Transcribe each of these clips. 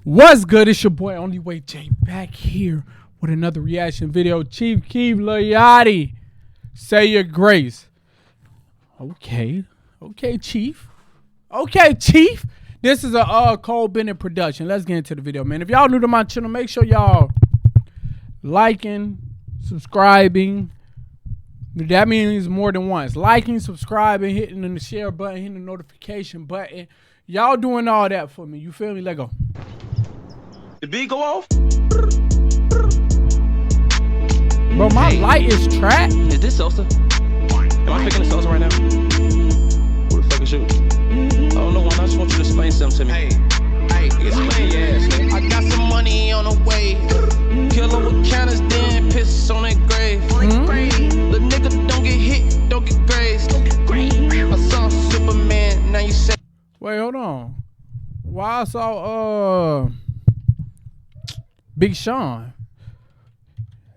What's good? It's your boy Only Way J back here with another reaction video. Chief Keef, Lil Yachty, say your grace. Okay, Chief. Okay, Chief. This is a Cole Bennett production. Let's get into the video, man. If y'all new to my channel, make sure y'all liking, subscribing. That means more than once. Liking, subscribing, hitting the share button, hitting the notification button. Y'all doing all that for me. You feel me? Let go. The beat go off? Bro, my light is trapped. Is this Sosa? Am I picking the Sosa right now? Who the fuck is you? I don't know why. I just want you to explain something to me. Hey, explain your ass, nigga. I got some money on the way. Kill him with counters, then piss on that grave. The nigga don't get hit, don't get grazed. I saw Superman, now you say. Wait, hold on. Why I saw Big Sean?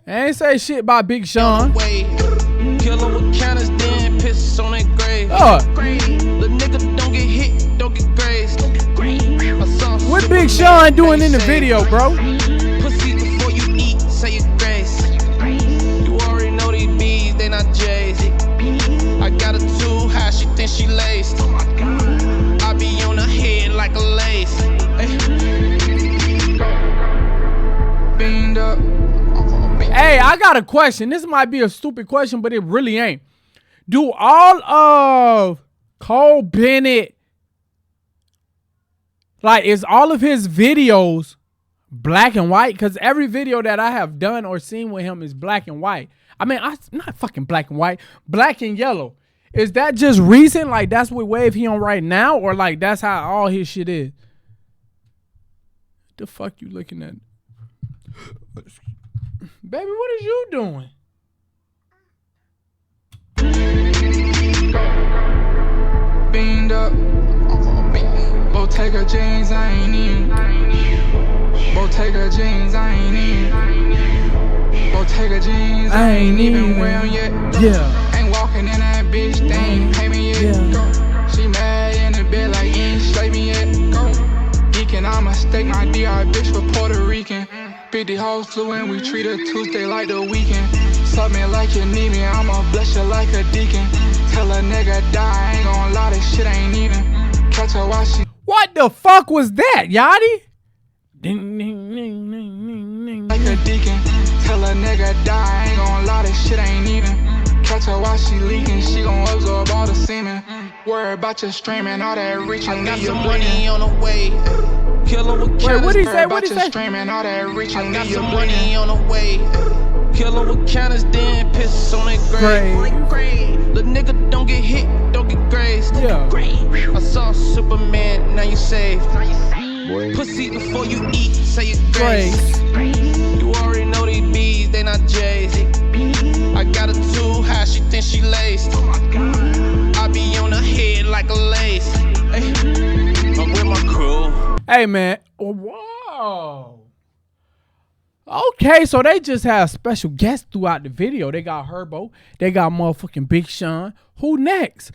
I ain't say shit about Big Sean. Kill him with counters, then piss on that grave. The nigga don't get hit, don't get grazed. What Big Sean doing in the video, bro? Pussy before you eat, say your grace. You already know these bees, they not J's. I got her too high, she thinks she laced. I be on her head like a lace. Beamed up. Hey, I got a question. This might be a stupid question, but it really ain't. Do all of Cole Bennett, like, is all of his videos black and white? Because every video that I have done or seen with him is black and white. I mean, not fucking black and white, black and yellow. Is that just recent? Like, that's what wave he on right now? Or, like, that's how all his shit is? What the fuck you looking at? Baby, what is you doing? Beamed up. Bottega jeans, I ain't in. Bottega jeans, I ain't in. Bottega jeans, I ain't even wear 'em yet. Yeah. Ain't walking in that bitch, they ain't pay me yet. Yeah. She mad in the bed like you ain't slay me yet. Geeking, I'ma stake my DR bitch for Puerto Rican. 50 hoes flew in, we treat her Tuesday like the weekend. Suck me like you need me, I'ma bless you like a deacon. Tell a nigga die, I ain't gon' lie, this shit ain't even. Catch her while she. What the fuck was that, Yachty? Ding, ding, ding, ding, ding, ding. Like a deacon. Tell a nigga die, I ain't gon' lie, this shit ain't even. Catch her while she leaking, she gon' absorb all the semen. Worry about your streaming, all that reaching. I got some money on the way. Kill him with counters. What'd he say? What'd he say? Streaming, all that reaching. I got some money on the way. Kill him with counters, then piss on that grave. The nigga don't get hit, don't get grazed. Yeah. I saw Superman, now you saved. Pussy before you eat, say your grace. You already know these bees, they not J's. I got her too high, she thinks she laced. I be on her head like a lace. I'm with my crew. Hey, man. Whoa. Okay, so they just have special guests throughout the video. They got Herbo. They got motherfucking Big Sean. Who next?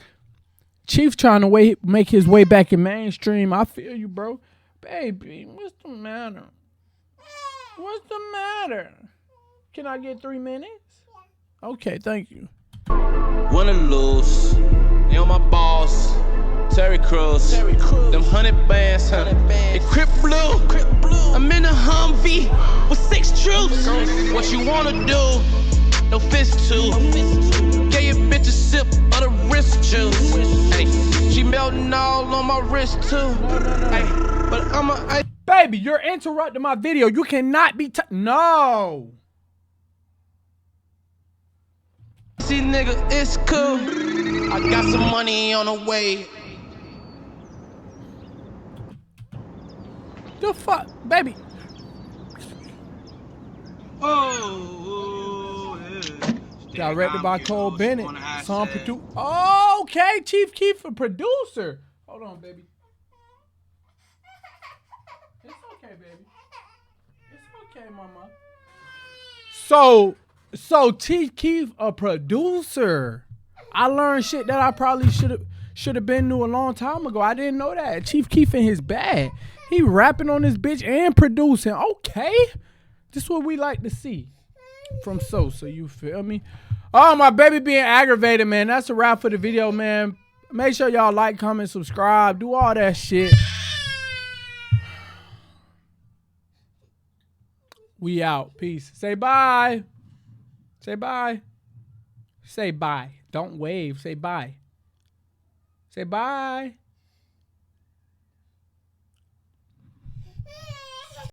Chief trying to make his way back in mainstream. I feel you, bro. Baby, what's the matter? What's the matter? Can I get 3 minutes? Okay, thank you. Win or lose, they on my balls. Terry Crews, them 100 bands, it Crip Blue. I'm in a Humvee with 6 troops. What you wanna do? No fist too. Get your bitch a sip of the wrist juice. Hey, she melting all on my wrist too. Hey, but I'm Baby, you're interrupting my video. You cannot be no. See, nigga, it's cool. I got some money on the way. The fuck, baby. Directed by Cole Bennett. Song produced. Oh, okay, Chief Keef, a producer. Hold on, baby. It's okay, baby. It's okay, mama. So Chief Keef, a producer. I learned shit that I probably should have been knew a long time ago. I didn't know that. Chief Keef in his bag. He rapping on this bitch and producing. Okay. This is what we like to see from Sosa. You feel me? Oh, my baby being aggravated, man. That's a wrap for the video, man. Make sure y'all like, comment, subscribe. Do all that shit. We out. Peace. Say bye. Say bye. Say bye. Don't wave. Say bye. Say bye.